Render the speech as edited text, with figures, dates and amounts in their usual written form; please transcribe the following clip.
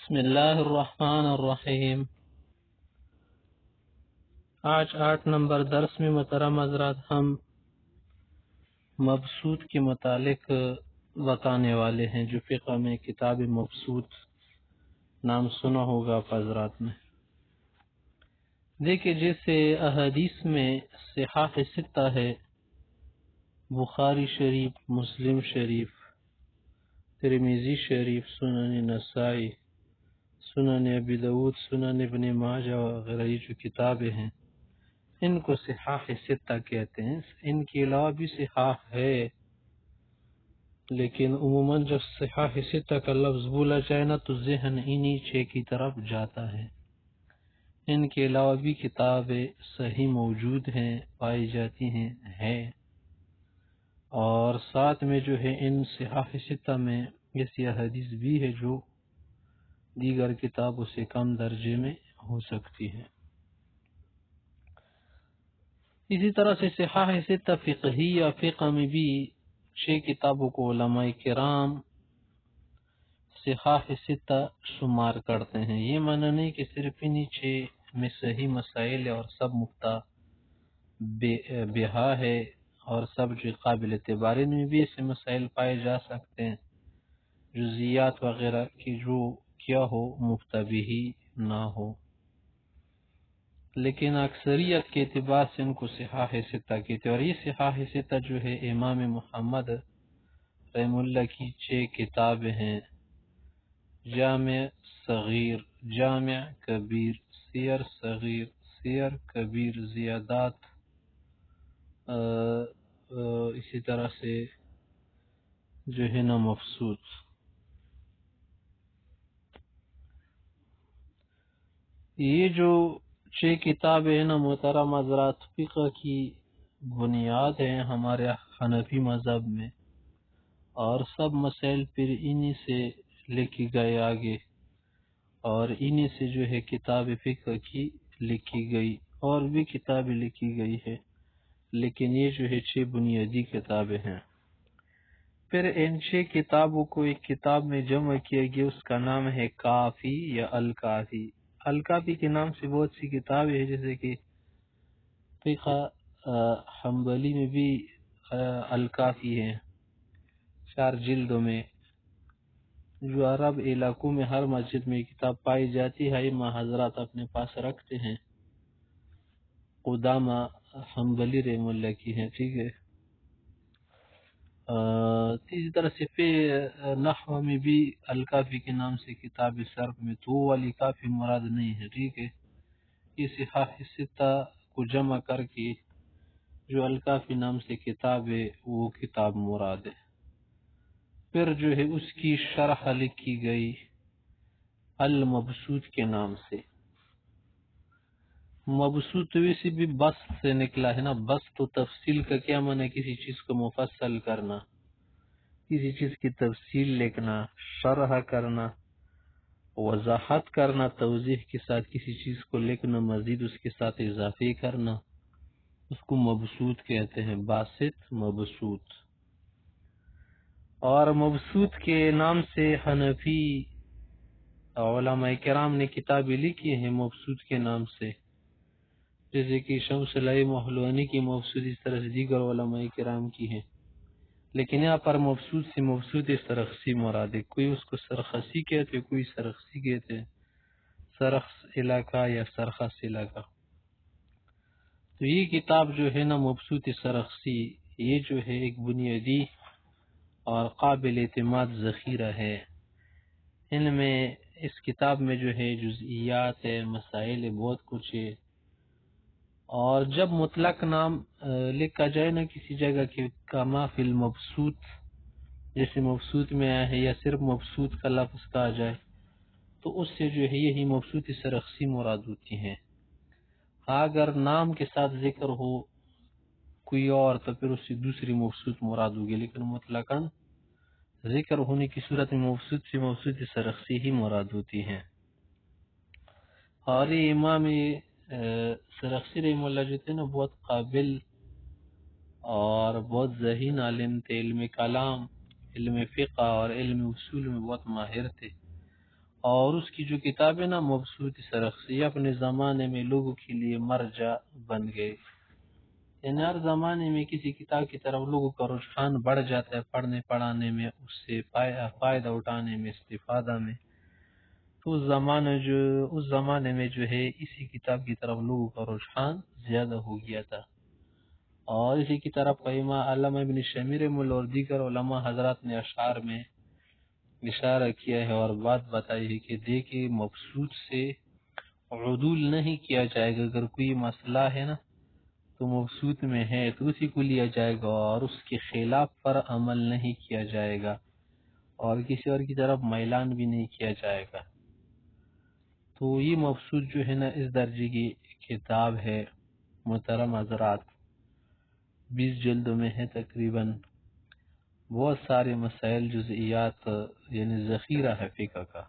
بسم اللہ الرحمن الرحیم۔ آج 8 نمبر درس میں محترم حضرات ہم مبسوط کے متعلق بتانے والے ہیں، جو فقہ میں کتاب مبسوط نام سنا ہوگا آپ حضرات نے۔ دیکھیں، جیسے احادیث میں صحاح ستہ ہے، بخاری شریف، مسلم شریف، ترمذی شریف، سنن نسائی، سنن ابی داود، سنن ابن ماجہ وغیرہ، یہ جو کتابیں ہیں ان کو صحاح ستہ کہتے ہیں۔ ان کے علاوہ بھی صحاح ہے، لیکن عموماً جب صحاح ستہ کا لفظ بولا جائے نا تو ذہن انہی 6 کی طرف جاتا ہے۔ ان کے علاوہ بھی کتابیں صحیح موجود ہیں، پائی جاتی ہیں اور ساتھ میں جو ہے ان صحاح ستہ میں ایسی حدیث بھی ہے جو دیگر کتابوں سے کم درجے میں ہو سکتی ہے۔ اسی طرح سے صحاح ستہ فقہی یا فقہ میں بھی 6 کتابوں کو علماء کرام صحاح ستہ شمار کرتے ہیں۔ یہ معنی نہیں کہ صرف انہی 6 میں صحیح مسائل ہے اور سب بہا ہے اور سب جو قابل اعتبار، ان میں بھی ایسے مسائل پائے جا سکتے ہیں جزیات وغیرہ کی جو کیا ہو مفتبی نہ ہو، لیکن اکثریت کے اعتبار سے ان کو صحاح ستہ کہتے ہیں۔ اور یہ صحاح ستہ جو ہے امام محمد رحم اللہ کی 6 کتابیں ہیں: جامع صغیر، جامع کبیر، سیر صغیر، سیر کبیر، زیادات، اسی طرح سے جو ہے نا مبسوط۔ یہ جو 6 کتابیں ہیں نا محترم حضرات، فقہ کی بنیاد ہیں ہمارے حنفی مذہب میں، اور سب مسائل پھر انہی سے لکھی گئے آگے، اور انہی سے جو ہے کتاب فقہ کی لکھی گئی، اور بھی کتابیں لکھی گئی ہے، لیکن یہ جو ہے 6 بنیادی کتابیں ہیں۔ پھر ان 6 کتابوں کو ایک کتاب میں جمع کیا گیا، اس کا نام ہے کافی یا الکافی۔ الکافی کے نام سے بہت سی کتابیں ہیں، جیسے کہ فقہ حنبلی میں بھی الکافی ہے 4 جلدوں میں، جو عرب علاقوں میں ہر مسجد میں کتاب پائی جاتی ہے، امام حضرات اپنے پاس رکھتے ہیں، قدامہ حنبلی رحم اللہ کی ہیں، ٹھیک ہے۔ اسی طرح سے نحو میں بھی الکافی کے نام سے کتاب صرف میں، تو وہ والی کافی مراد نہیں ہے، ٹھیک ہے۔ یہ صحاح ستہ کو جمع کر کے جو الکافی نام سے کتاب ہے وہ کتاب مراد ہے۔ پھر جو ہے اس کی شرح لکھی گئی المبسوط کے نام سے۔ مبسوط ویسے بھی بس سے نکلا ہے نا، بس تو تفصیل کا کیا معنی ہے؟ کسی چیز کو مفصل کرنا، کسی چیز کی تفصیل لکھنا، شرح کرنا، وضاحت کرنا، توضیح کے ساتھ کسی چیز کو لکھنا، مزید اس کے ساتھ اضافے کرنا، اس کو مبسوط کہتے ہیں، باسط، مبسوط۔ اور مبسوط کے نام سے حنفی علماء کرام نے کتابیں لکھی ہیں مبسوط کے نام سے، جیسے کہ شمس العی محلوانی کی مبسوط، اس طرح سے دیگر علماء کرام کی ہیں، لیکن یہاں پر مبسوط سے مبسوط سرخسی مراد ہے۔ کوئی اس کو سرخسی کہتے، کوئی سرخسی کہتے، سرخس علاقہ یا سرخس علاقہ۔ تو یہ کتاب جو ہے نا مبسوط سرخسی، یہ جو ہے ایک بنیادی اور قابل اعتماد ذخیرہ ہے۔ ان میں اس کتاب میں جو ہے جزئیات ہے، مسائل ہے، بہت کچھ ہے۔ اور جب مطلق نام لکھا جائے نا کسی جگہ کے کما فی المبسوط، جیسے مبسوط میں آیا ہے، یا صرف مبسوط کا لفظ کہا جائے تو اس سے جو ہے یہی مبسوط سرخسی مراد ہوتی ہیں۔ اگر نام کے ساتھ ذکر ہو کوئی اور تو پھر اس سے دوسری مبسوط مراد ہوگی، لیکن مطلقاً ذکر ہونے کی صورت میں مبسوط سے مبسوط سرخسی ہی مراد ہوتی ہیں۔ اور یہ امام سرخسی رحم اللہ جو تھے نا، بہت قابل اور بہت ذہین عالم تھے، علم کلام، علم فقہ اور علم اصول میں بہت ماہر تھے، اور اس کی جو کتاب ہے نا مبسوط سرخسی، اپنے زمانے میں لوگوں کے لیے مرجع بن گئے. یعنی ہر زمانے میں کسی کتاب کی طرف لوگوں کا رجحان بڑھ جاتا ہے، پڑھنے پڑھانے میں، اس سے فائدہ اٹھانے میں، استفادہ میں. تو اس زمانے میں جو ہے اسی کتاب کی طرف لوگوں کا رجحان زیادہ ہو گیا تھا. اور اسی کی طرف علامہ ابن شمیر مل اور دیگر علماء حضرات نے اشعار میں اشارہ کیا ہے اور بات بتائی ہے کہ دیکھیں مبسوط سے عدول نہیں کیا جائے گا. اگر کوئی مسئلہ ہے نا تو مبسوط میں ہے تو اسی کو لیا جائے گا اور اس کے خلاف پر عمل نہیں کیا جائے گا اور کسی اور کی طرف میلان بھی نہیں کیا جائے گا. تو یہ مبسوط جو ہے نا اس درجے کی کتاب ہے محترم حضرات، 20 جلدوں میں ہے تقریباً. بہت سارے مسائل جزئیات یعنی ذخیرہ ہے فقہ کا.